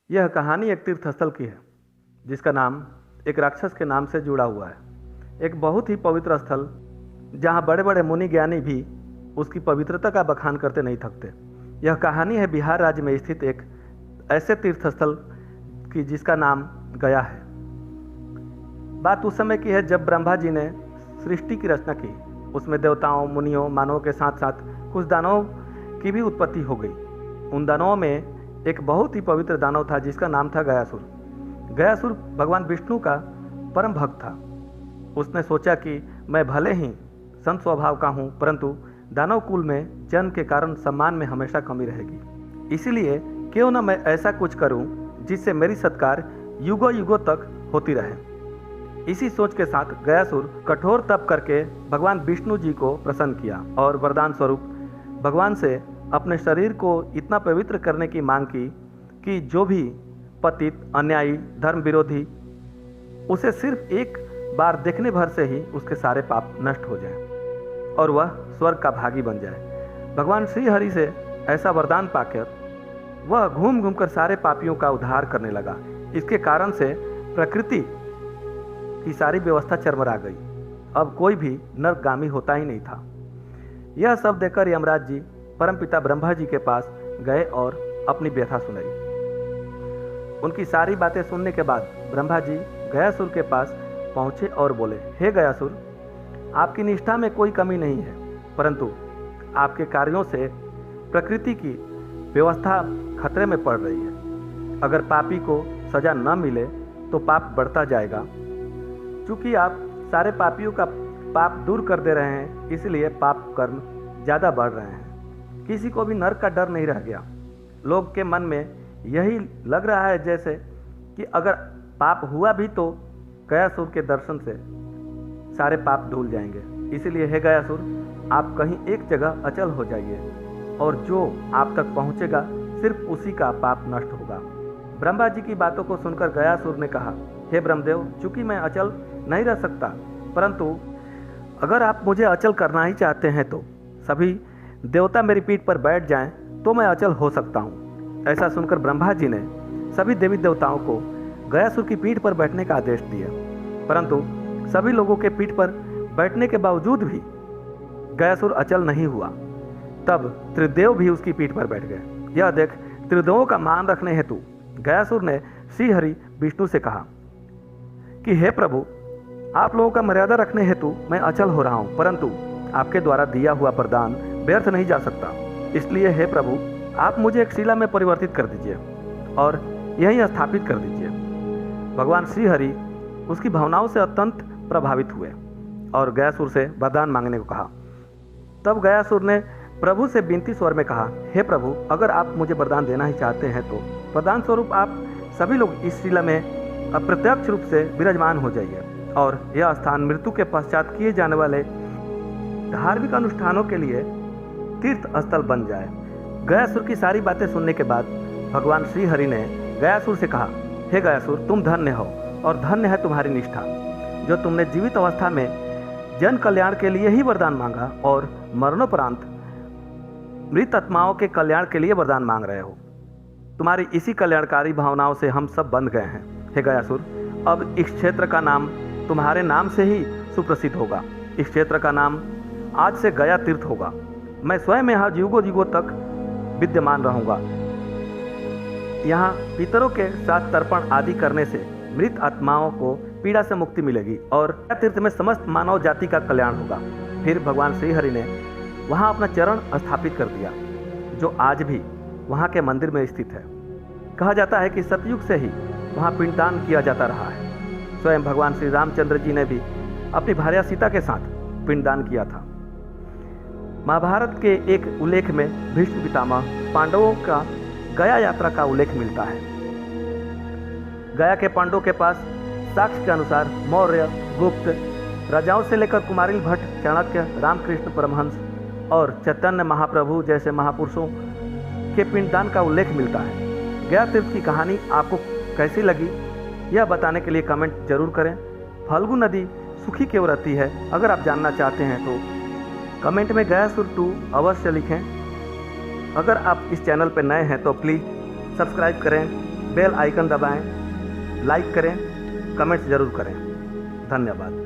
यह कहानी एक तीर्थस्थल की है जिसका नाम एक राक्षस के नाम से जुड़ा हुआ है। एक बहुत ही पवित्र स्थल जहाँ बड़े बड़े मुनि ज्ञानी भी उसकी पवित्रता का बखान करते नहीं थकते। यह कहानी है बिहार राज्य में स्थित एक ऐसे तीर्थस्थल की जिसका नाम गया है। बात उस समय की है जब ब्रह्मा जी ने सृष्टि की रचना की। उसमें देवताओं, मुनियों, मानवों के साथ साथ कुछ दानवों की भी उत्पत्ति हो गई। उन दानवों में एक बहुत ही पवित्र दानव था जिसका नाम था गयासुर। गयासुर भगवान विष्णु का परम भक्त था। उसने सोचा कि मैं भले ही संत स्वभाव का हूँ, परंतु दानव कुल में जन्म के कारण सम्मान में हमेशा कमी रहेगी। इसीलिए क्यों न मैं ऐसा कुछ करूँ जिससे मेरी सत्कार युगों युगों तक होती रहे। इसी सोच के साथ गयासुर कठोर तप करके भगवान विष्णु जी को प्रसन्न किया और वरदान स्वरूप भगवान से अपने शरीर को इतना पवित्र करने की मांग की कि जो भी पतित, अन्यायी, धर्म विरोधी उसे सिर्फ एक बार देखने भर से ही उसके सारे पाप नष्ट हो जाएं और वह स्वर्ग का भागी बन जाए। भगवान श्री हरि से ऐसा वरदान पाकर वह घूम घूम कर सारे पापियों का उद्धार करने लगा। इसके कारण से प्रकृति की सारी व्यवस्था चरमरा गई। अब कोई भी नरकगामी होता ही नहीं था। यह सब देखकर यमराज जी परमपिता ब्रह्मा जी के पास गए और अपनी व्यथा सुनाई। उनकी सारी बातें सुनने के बाद ब्रह्मा जी गयासुर के पास पहुंचे और बोले, हे गयासुर, आपकी निष्ठा में कोई कमी नहीं है, परंतु आपके कार्यों से प्रकृति की व्यवस्था खतरे में पड़ रही है। अगर पापी को सजा न मिले तो पाप बढ़ता जाएगा। चूंकि आप सारे पापियों का पाप दूर कर दे रहे हैं, इसलिए पाप कर्म ज़्यादा बढ़ रहे हैं। किसी को भी नरक का डर नहीं रह गया। लोग के मन में यही लग रहा है जैसे कि अगर पाप हुआ भी तो गयासुर के दर्शन से सारे पाप धुल जाएंगे। इसीलिए हे गयासुर, आप कहीं एक जगह अचल हो जाइए और जो आप तक पहुंचेगा सिर्फ उसी का पाप नष्ट होगा। ब्रह्मा जी की बातों को सुनकर गयासुर ने कहा, हे ब्रह्मदेव, चूंकि मैं अचल नहीं रह सकता, परंतु अगर आप मुझे अचल करना ही चाहते हैं तो सभी देवता मेरी पीठ पर बैठ जाएं तो मैं अचल हो सकता हूं। ऐसा सुनकर ब्रह्मा जी ने सभी देवी देवताओं को गयासुर की पीठ पर बैठने का आदेश दिया, परंतु सभी लोगों के पीठ पर बैठने के बावजूद भी गयासुर अचल नहीं हुआ। तब त्रिदेव भी उसकी पीठ पर बैठ गए। यह देख त्रिदेवों का मान रखने हेतु गयासुर ने श्री हरि विष्णु से कहा कि हे प्रभु, आप लोगों का मर्यादा रखने हेतु मैं अचल हो रहा हूँ, परंतु आपके द्वारा दिया हुआ वरदान व्यर्थ नहीं जा सकता। इसलिए हे प्रभु, आप मुझे एक शिला में परिवर्तित कर दीजिए और यहीं स्थापित कर दीजिए। भगवान श्री हरि उसकी भावनाओं से अत्यंत प्रभावित हुए और गयासुर से वरदान मांगने को कहा। तब गयासुर ने प्रभु से विनती स्वर में कहा, हे प्रभु, अगर आप मुझे वरदान देना ही चाहते हैं तो वरदान स्वरूप आप सभी लोग इस शिला में अप्रत्यक्ष रूप से विराजमान हो जाइए और यह स्थान मृत्यु के पश्चात किए जाने वाले धार्मिक अनुष्ठानों के लिए तीर्थ स्थल बन जाए। गयासुर की सारी बातें सुनने के बाद भगवान श्री हरि ने गयासुर से कहा, हे गयासुर, तुम धन्य हो और धन्य है तुम्हारी निष्ठा, जो तुमने जीवित अवस्था में जन कल्याण के लिए ही वरदान मांगा और मरणोपरांत मृत आत्माओं के कल्याण के लिए वरदान मांग रहे हो। तुम्हारी इसी कल्याणकारी भावनाओं से हम सब बंध गए हैं। हे गयासुर, अब इस क्षेत्र का नाम तुम्हारे नाम से ही सुप्रसिद्ध होगा। इस क्षेत्र का नाम आज से गया तीर्थ होगा। मैं स्वयं यहाँ युगों युगों तक विद्यमान रहूँगा। यहाँ पितरों के साथ तर्पण आदि करने से मृत आत्माओं को पीड़ा से मुक्ति मिलेगी और गया तीर्थ में समस्त मानव जाति का कल्याण होगा। फिर भगवान श्री हरि ने वहाँ अपना चरण स्थापित कर दिया, जो आज भी वहाँ के मंदिर में स्थित है। कहा जाता है कि सतयुग से ही वहाँ पिंडदान किया जाता रहा है। स्वयं भगवान श्री रामचंद्र जी ने भी अपनी भार्या सीता के साथ पिंडदान किया था। महाभारत के एक उल्लेख में भीष्म पितामह पांडवों का गया यात्रा का उल्लेख मिलता है। गया के पांडवों के पास साक्ष्य के अनुसार मौर्य, गुप्त राजाओं से लेकर कुमारिल भट्ट, चाणक्य, रामकृष्ण परमहंस और चैतन्य महाप्रभु जैसे महापुरुषों के पिंडदान का उल्लेख मिलता है। गया तीर्थ की कहानी आपको कैसी लगी, यह बताने के लिए कमेंट जरूर करें। फल्गु नदी सुखी क्यों रहती है, अगर आप जानना चाहते हैं तो कमेंट में गयासुर 2 अवश्य लिखें। अगर आप इस चैनल पर नए हैं तो प्लीज़ सब्सक्राइब करें, बेल आइकन दबाएं, लाइक करें, कमेंट्स ज़रूर करें। धन्यवाद।